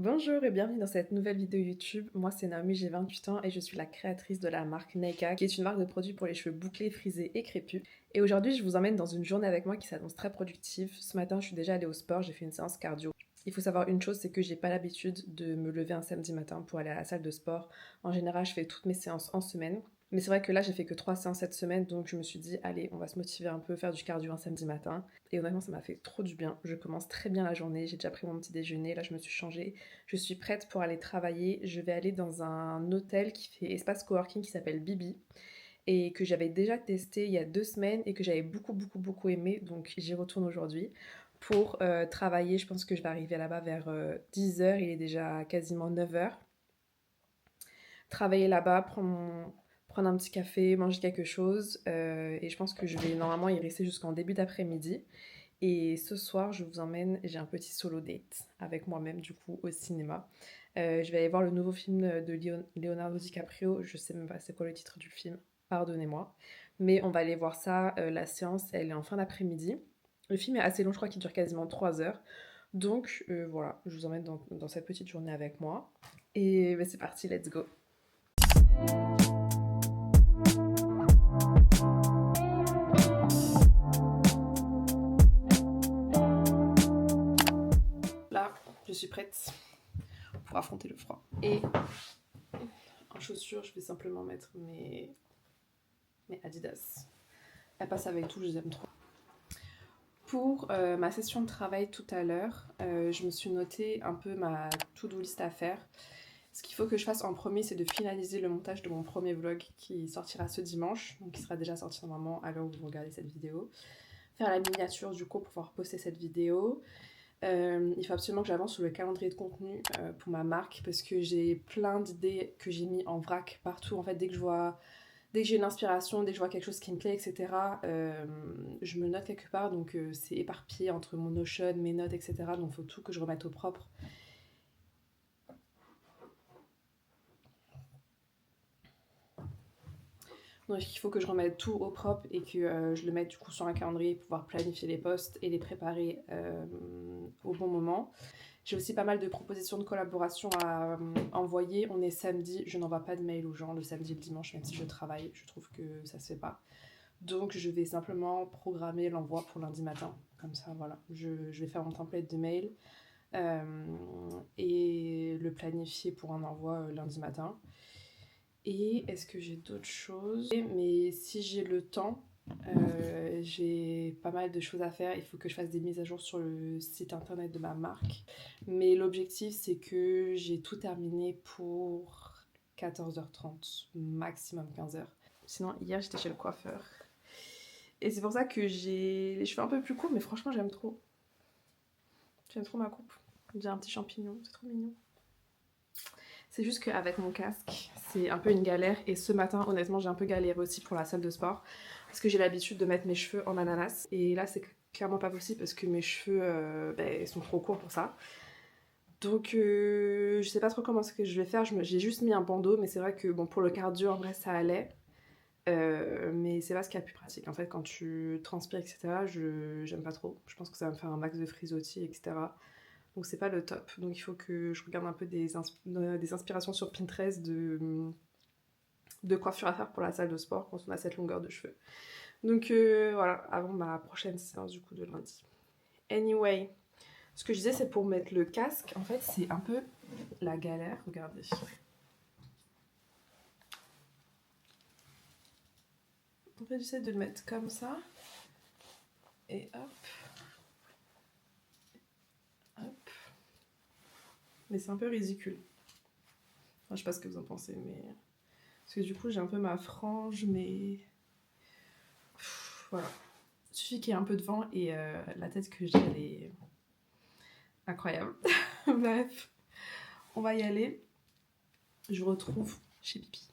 Bonjour et bienvenue dans cette nouvelle vidéo YouTube. Moi c'est Naomi, j'ai 28 ans et je suis la créatrice de la marque Neika, qui est une marque de produits pour les cheveux bouclés, frisés et crépus. Et aujourd'hui je vous emmène dans une journée avec moi qui s'annonce très productive. Ce matin je suis déjà allée au sport, j'ai fait une séance cardio. Il faut savoir une chose, c'est que j'ai pas l'habitude de me lever un samedi matin pour aller à la salle de sport. En général je fais toutes mes séances en semaine. Mais c'est vrai que là j'ai fait que 3 séances cette semaine, donc je me suis dit allez on va se motiver un peu, faire du cardio un samedi matin. Et honnêtement ça m'a fait trop du bien. Je commence très bien la journée, j'ai déjà pris mon petit déjeuner, là je me suis changée. Je suis prête pour aller travailler. Je vais aller dans un hôtel qui fait espace coworking qui s'appelle Bibi et que j'avais déjà testé il y a 2 semaines et que j'avais beaucoup aimé. Donc j'y retourne aujourd'hui pour travailler. Je pense que je vais arriver là-bas vers 10h. Il est déjà quasiment 9h. Travailler là-bas, prendre un petit café, manger quelque chose. Et je pense que je vais normalement y rester jusqu'en début d'après-midi. Et ce soir, je vous emmène, j'ai un petit solo date avec moi-même du coup au cinéma. Je vais aller voir le nouveau film de Leonardo DiCaprio. Je sais même pas c'est quoi le titre du film, pardonnez-moi. Mais on va aller voir ça. La séance, elle est en fin d'après-midi. Le film est assez long, je crois qu'il dure quasiment 3 heures. Donc voilà, je vous emmène dans cette petite journée avec moi. Et bah, c'est parti, let's go. Là, je suis prête pour affronter le froid. Et en chaussures, je vais simplement mettre mes Adidas. Elles passent avec tout, je les aime trop. Pour ma session de travail tout à l'heure, je me suis noté un peu ma to-do list à faire. Ce qu'il faut que je fasse en premier, c'est de finaliser le montage de mon premier vlog qui sortira ce dimanche, donc qui sera déjà sorti normalement à l'heure où vous regardez cette vidéo. Faire la miniature du coup pour pouvoir poster cette vidéo. Il faut absolument que j'avance sur le calendrier de contenu pour ma marque parce que j'ai plein d'idées que j'ai mis en vrac partout. En fait, dès que j'ai une inspiration, dès que je vois quelque chose qui me plaît, etc., je me note quelque part. Donc c'est éparpillé entre mon Notion, mes notes, etc. Donc il faut tout que je remette au propre. Donc il faut que je remette tout au propre et que je le mette du coup sur un calendrier pour pouvoir planifier les posts et les préparer au bon moment. J'ai aussi pas mal de propositions de collaboration à envoyer. On est samedi, je n'envoie pas de mail aux gens le samedi et le dimanche, même si je travaille, je trouve que ça se fait pas. Donc je vais simplement programmer l'envoi pour lundi matin. Comme ça, voilà, je vais faire mon template de mail et le planifier pour un envoi lundi matin. Et est-ce que j'ai d'autres choses? Mais si j'ai le temps, j'ai pas mal de choses à faire. Il faut que je fasse des mises à jour sur le site internet de ma marque. Mais l'objectif, c'est que j'ai tout terminé pour 14h30, maximum 15h. Sinon, hier, j'étais chez le coiffeur. Et c'est pour ça que j'ai les cheveux un peu plus courts, mais franchement, j'aime trop. J'aime trop ma coupe. J'ai un petit champignon, c'est trop mignon. C'est juste qu'avec mon casque, c'est un peu une galère. Et ce matin, honnêtement, j'ai un peu galéré aussi pour la salle de sport. Parce que j'ai l'habitude de mettre mes cheveux en ananas. Et là, c'est clairement pas possible parce que mes cheveux sont trop courts pour ça. Donc, je sais pas trop comment ce que je vais faire. J'ai juste mis un bandeau. Mais c'est vrai que bon, pour le cardio, en vrai, ça allait. Mais c'est pas ce qu'il y a de plus pratique. En fait, quand tu transpires, etc., j'aime pas trop. Je pense que ça va me faire un max de frisottis, etc. Donc c'est pas le top. Donc il faut que je regarde un peu des inspirations sur Pinterest de coiffure à faire pour la salle de sport quand on a cette longueur de cheveux. Donc voilà, avant ma prochaine séance du coup de lundi. Anyway, ce que je disais c'est pour mettre le casque, en fait c'est un peu la galère, regardez. En fait j'essaie de le mettre comme ça. Et hop. Mais c'est un peu ridicule. Enfin, je sais pas ce que vous en pensez, mais... Parce que du coup, j'ai un peu ma frange, mais... voilà. Il suffit qu'il y ait un peu de vent et la tête que j'ai, elle est... incroyable. Bref, on va y aller. Je vous retrouve chez Pipi.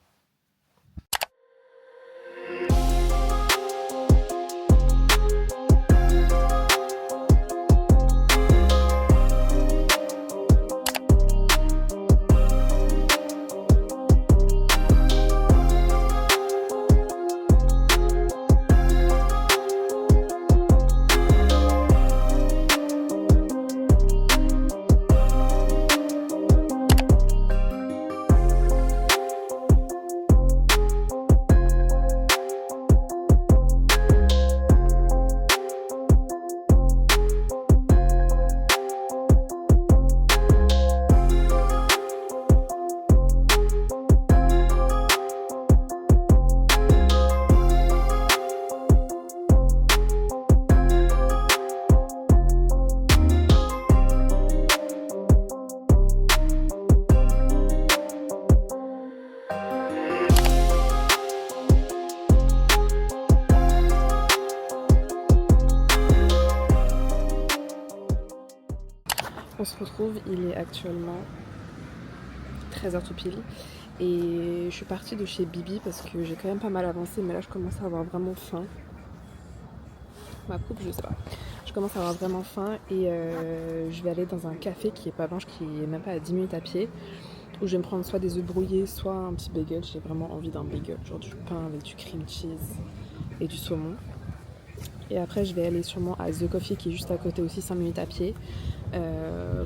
On se retrouve, il est actuellement 13h tout pile. Et je suis partie de chez Bibi parce que j'ai quand même pas mal avancé, mais là je commence à avoir vraiment faim. Ma coupe, je sais pas. Je commence à avoir vraiment faim et je vais aller dans un café qui est pas loin, qui est même pas à 10 minutes à pied, où je vais me prendre soit des œufs brouillés, soit un petit bagel. J'ai vraiment envie d'un bagel, genre du pain avec du cream cheese et du saumon. Et après, je vais aller sûrement à The Coffee qui est juste à côté aussi, 5 minutes à pied,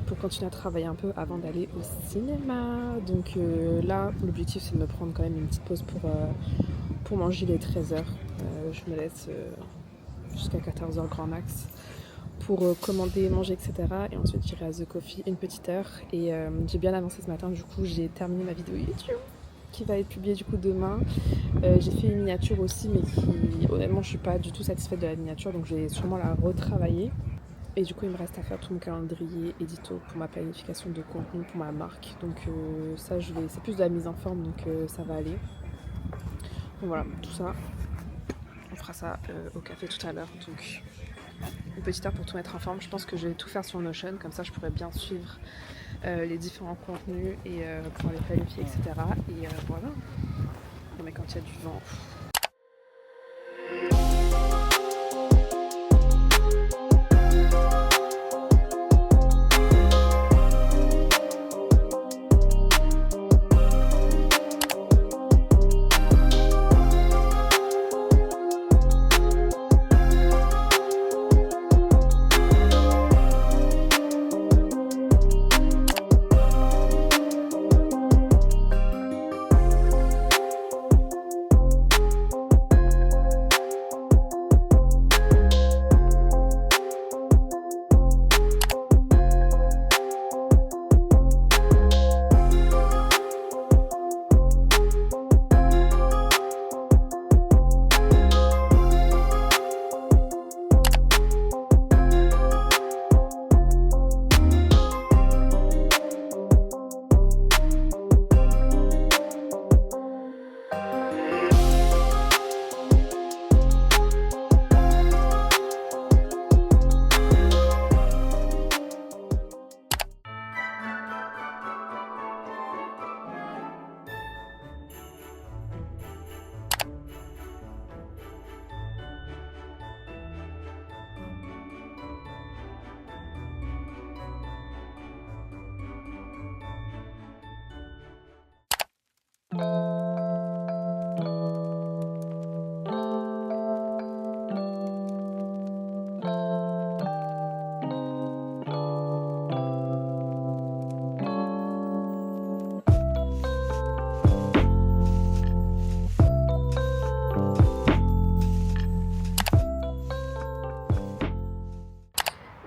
pour continuer à travailler un peu avant d'aller au cinéma. Donc là, l'objectif c'est de me prendre quand même une petite pause pour manger les 13h. Je me laisse jusqu'à 14h grand max pour commander, manger, etc. Et ensuite j'irai à The Coffee une petite heure. Et j'ai bien avancé ce matin, du coup j'ai terminé ma vidéo YouTube qui va être publiée du coup demain. J'ai fait une miniature aussi, mais qui honnêtement je suis pas du tout satisfaite de la miniature, donc je vais sûrement la retravailler. Et du coup il me reste à faire tout mon calendrier édito pour ma planification de contenu pour ma marque. Donc ça c'est plus de la mise en forme, donc ça va aller. Donc voilà, tout ça, on fera ça au café tout à l'heure. Donc une petite heure pour tout mettre en forme. Je pense que je vais tout faire sur Notion, comme ça je pourrais bien suivre les différents contenus et pouvoir les planifier, etc. Et voilà. Non mais quand il y a du vent...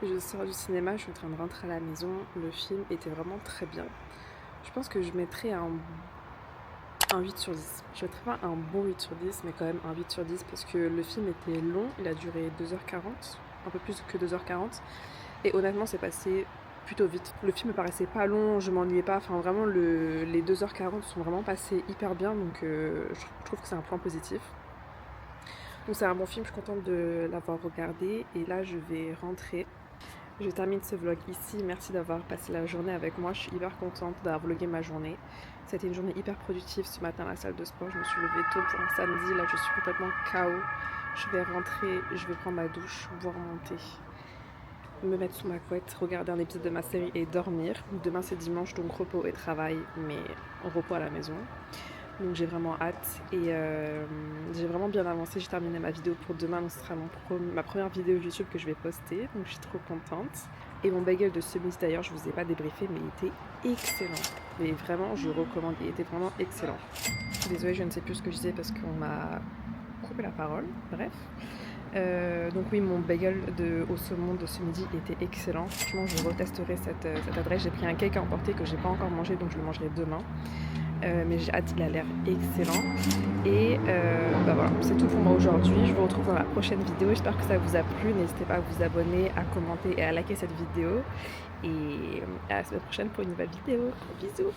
Je sors du cinéma, je suis en train de rentrer à la maison. Le film était vraiment très bien. Je pense que je mettrais un 8 sur 10. Je mettrais pas un bon 8 sur 10, mais quand même un 8 sur 10 parce que le film était long. Il a duré 2h40, un peu plus que 2h40. Et honnêtement, c'est passé plutôt vite. Le film me paraissait pas long, je m'ennuyais pas. Enfin, vraiment, les 2h40 sont vraiment passées hyper bien. Donc, je trouve que c'est un point positif. Donc, c'est un bon film. Je suis contente de l'avoir regardé. Et là, je vais rentrer. Je termine ce vlog ici. Merci d'avoir passé la journée avec moi. Je suis hyper contente d'avoir vlogué ma journée. C'était une journée hyper productive ce matin à la salle de sport. Je me suis levée tôt pour un samedi. Là, je suis complètement KO. Je vais rentrer, je vais prendre ma douche, boire mon thé, me mettre sous ma couette, regarder un épisode de ma série et dormir. Demain, c'est dimanche, donc repos et travail, mais repos à la maison. Donc j'ai vraiment hâte et j'ai vraiment bien avancé. J'ai terminé ma vidéo pour demain, donc ce sera ma première vidéo YouTube que je vais poster, donc je suis trop contente. Et mon bagel de ce midi d'ailleurs, je vous ai pas débriefé, mais il était excellent. Mais vraiment, je recommande, il était vraiment excellent. Désolée, je ne sais plus ce que je disais parce qu'on m'a coupé la parole, bref. Donc oui, mon bagel au saumon de ce midi était excellent. Franchement, je retesterai cette adresse. J'ai pris un cake à emporter que j'ai pas encore mangé, donc je le mangerai demain. Mais j'ai hâte, il a l'air excellent. Et voilà, c'est tout pour moi aujourd'hui. Je vous retrouve dans la prochaine vidéo. J'espère que ça vous a plu. N'hésitez pas à vous abonner, à commenter et à liker cette vidéo. Et à la semaine prochaine pour une nouvelle vidéo. Bisous!